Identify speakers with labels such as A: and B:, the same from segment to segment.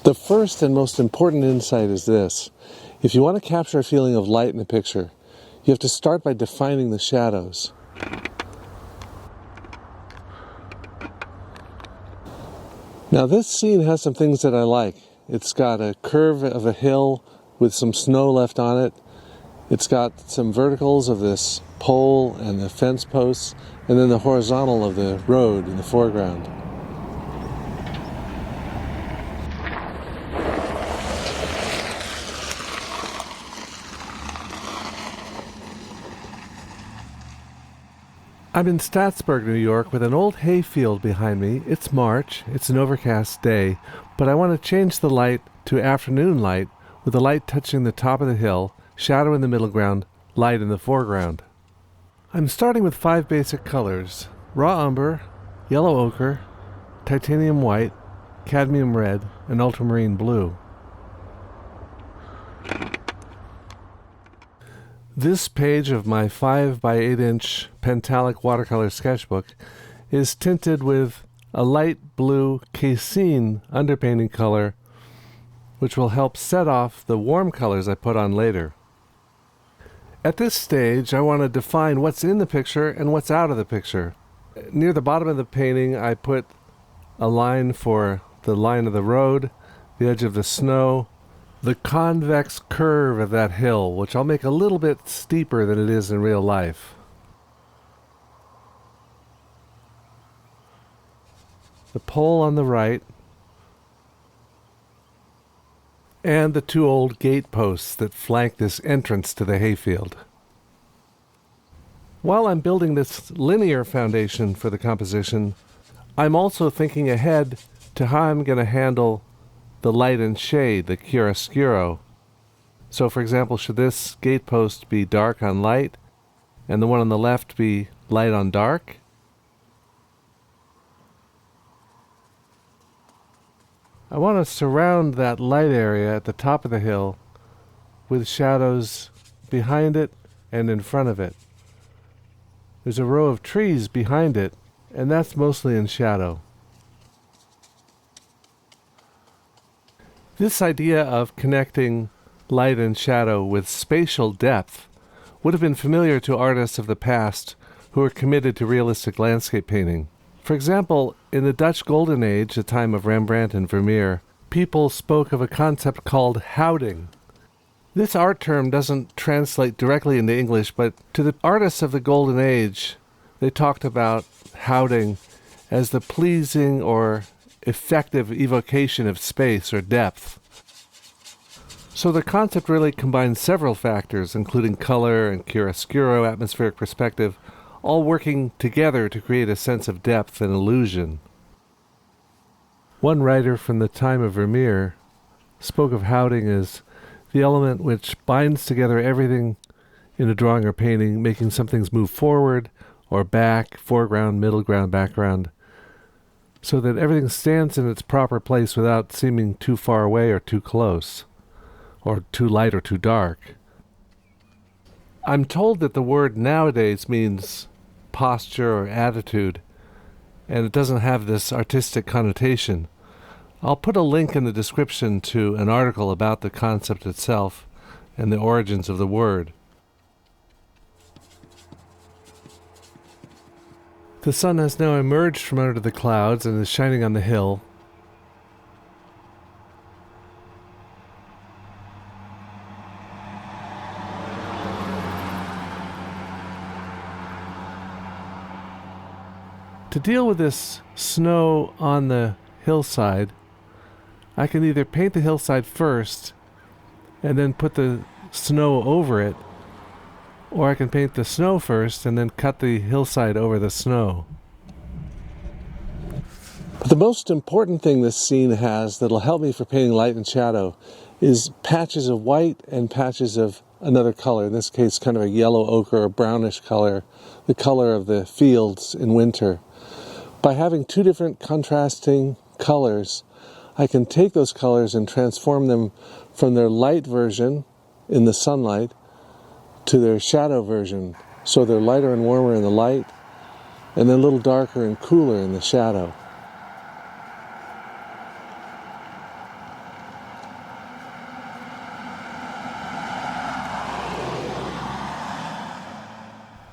A: The first and most important insight is this. If you want to capture a feeling of light in a picture, you have to start by defining the shadows. Now this scene has some things that I like. It's got a curve of a hill with some snow left on it. It's got some verticals of this pole and the fence posts, and then the horizontal of the road in the foreground. I'm in Staatsburg, New York, with an old hayfield behind me. It's March, it's an overcast day, but I want to change the light to afternoon light, with the light touching the top of the hill, shadow in the middle ground, light in the foreground. I'm starting with 5 basic colors: raw umber, yellow ochre, titanium white, cadmium red, and ultramarine blue. This page of my 5 by 8 inch Pentalic watercolor sketchbook is tinted with a light blue casein underpainting color, which will help set off the warm colors I put on later. At this stage, I want to define what's in the picture and what's out of the picture. Near the bottom of the painting, I put a line for the line of the road, the edge of the snow, the convex curve of that hill, which I'll make a little bit steeper than it is in real life. The pole on the right, and the 2 old gate posts that flank this entrance to the hayfield. While I'm building this linear foundation for the composition, I'm also thinking ahead to how I'm going to handle the light and shade, the chiaroscuro. So for example, should this gate post be dark on light and the one on the left be light on dark? I want to surround that light area at the top of the hill with shadows behind it and in front of it. There's a row of trees behind it, and that's mostly in shadow. This idea of connecting light and shadow with spatial depth would have been familiar to artists of the past who were committed to realistic landscape painting. For example, in the Dutch Golden Age, the time of Rembrandt and Vermeer, people spoke of a concept called houding. This art term doesn't translate directly into English, but to the artists of the Golden Age, they talked about houding as the pleasing or effective evocation of space or depth. So the concept really combines several factors, including color and chiaroscuro, atmospheric perspective, all working together to create a sense of depth and illusion. One writer from the time of Vermeer spoke of houding as the element which binds together everything in a drawing or painting, making some things move forward or back, foreground, middle ground, background, so that everything stands in its proper place without seeming too far away or too close, or too light or too dark. I'm told that the word nowadays means posture or attitude, and it doesn't have this artistic connotation. I'll put a link in the description to an article about the concept itself and the origins of the word. The sun has now emerged from under the clouds and is shining on the hill. To deal with this snow on the hillside, I can either paint the hillside first and then put the snow over it, or I can paint the snow first and then cut the hillside over the snow. But the most important thing this scene has that'll help me for painting light and shadow is patches of white and patches of another color, in this case kind of a yellow ochre or brownish color, the color of the fields in winter. By having 2 different contrasting colors, I can take those colors and transform them from their light version in the sunlight to their shadow version. So they're lighter and warmer in the light, and then a little darker and cooler in the shadow.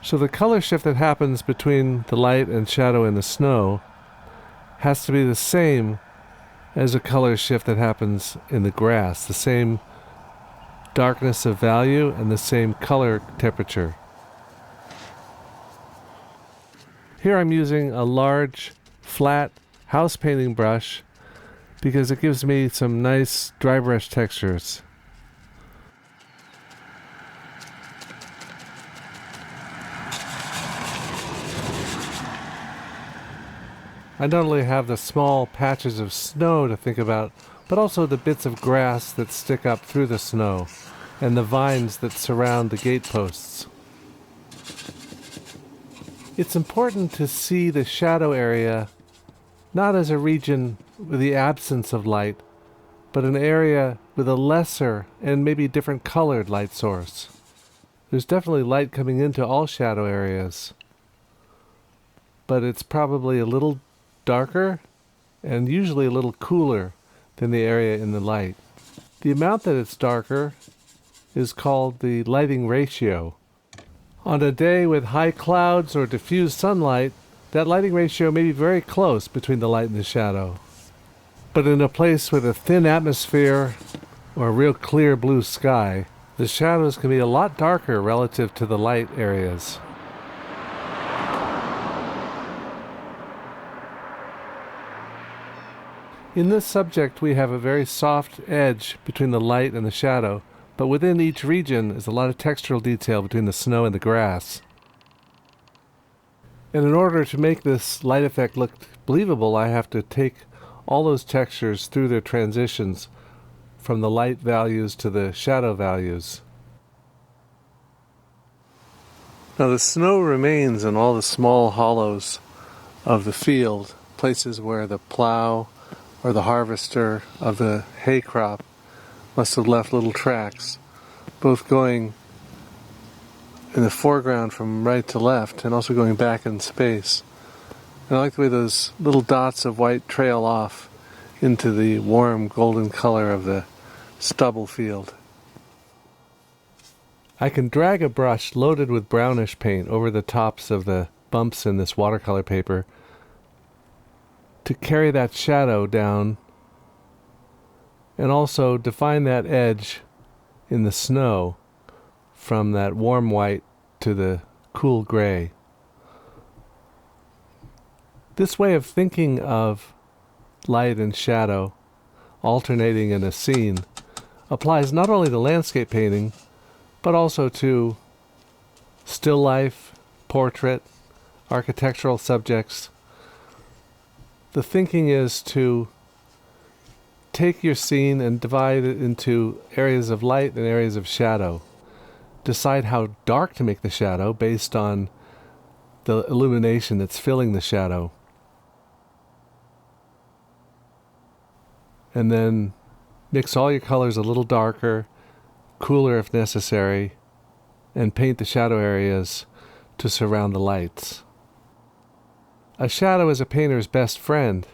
A: So the color shift that happens between the light and shadow in the snow has to be the same as a color shift that happens in the grass, the same darkness of value and the same color temperature. Here I'm using a large, flat house painting brush because it gives me some nice dry brush textures. I not only have the small patches of snow to think about, but also the bits of grass that stick up through the snow and the vines that surround the gateposts. It's important to see the shadow area not as a region with the absence of light, but an area with a lesser and maybe different colored light source. There's definitely light coming into all shadow areas, but it's probably a little darker and usually a little cooler than the area in the light. The amount that it's darker is called the lighting ratio. On a day with high clouds or diffused sunlight, that lighting ratio may be very close between the light and the shadow. But in a place with a thin atmosphere or a real clear blue sky, the shadows can be a lot darker relative to the light areas. In this subject, we have a very soft edge between the light and the shadow, but within each region is a lot of textural detail between the snow and the grass. And in order to make this light effect look believable, I have to take all those textures through their transitions from the light values to the shadow values. Now the snow remains in all the small hollows of the field, places where the plow or the harvester of the hay crop must have left little tracks, both going in the foreground from right to left and also going back in space. And I like the way those little dots of white trail off into the warm golden color of the stubble field. I can drag a brush loaded with brownish paint over the tops of the bumps in this watercolor paper to carry that shadow down and also define that edge in the snow from that warm white to the cool gray. This way of thinking of light and shadow alternating in a scene applies not only to landscape painting, but also to still life, portrait, architectural subjects. The thinking is to take your scene and divide it into areas of light and areas of shadow. Decide how dark to make the shadow based on the illumination that's filling the shadow. And then mix all your colors a little darker, cooler if necessary, and paint the shadow areas to surround the lights. A shadow is a painter's best friend,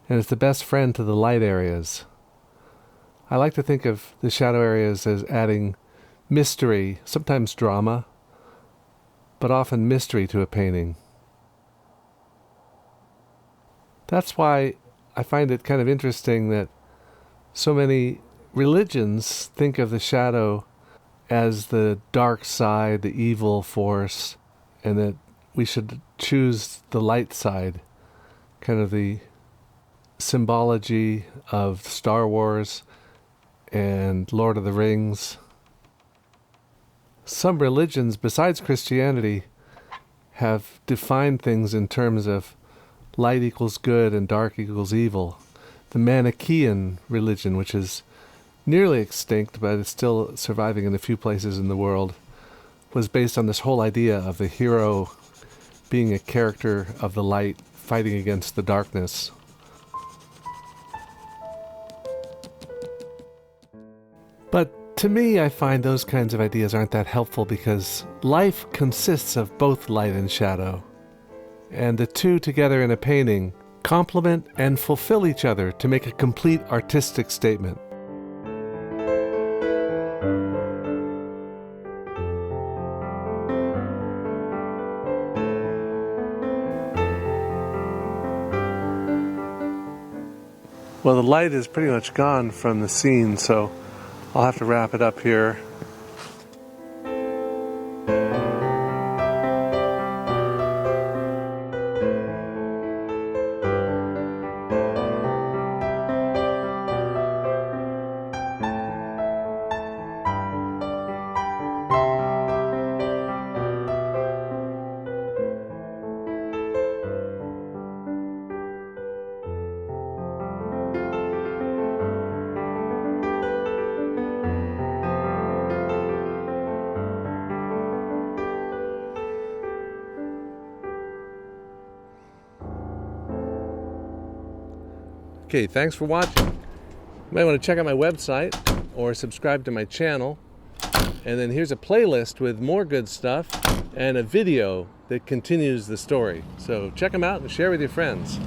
A: and it's the best friend to the light areas. I like to think of the shadow areas as adding mystery, sometimes drama, but often mystery to a painting. That's why I find it kind of interesting that so many religions think of the shadow as the dark side, the evil force, and that we should choose the light side, kind of the symbology of Star Wars and Lord of the Rings. Some religions, besides Christianity, have defined things in terms of light equals good and dark equals evil. The Manichaean religion, which is nearly extinct, but is still surviving in a few places in the world, was based on this whole idea of the hero being a character of the light fighting against the darkness. But to me, I find those kinds of ideas aren't that helpful because life consists of both light and shadow. And the two together in a painting complement and fulfill each other to make a complete artistic statement. Well, the light is pretty much gone from the scene, so I'll have to wrap it up here. Okay, thanks for watching. You might want to check out my website or subscribe to my channel. And then here's a playlist with more good stuff and a video that continues the story. So check them out and share with your friends.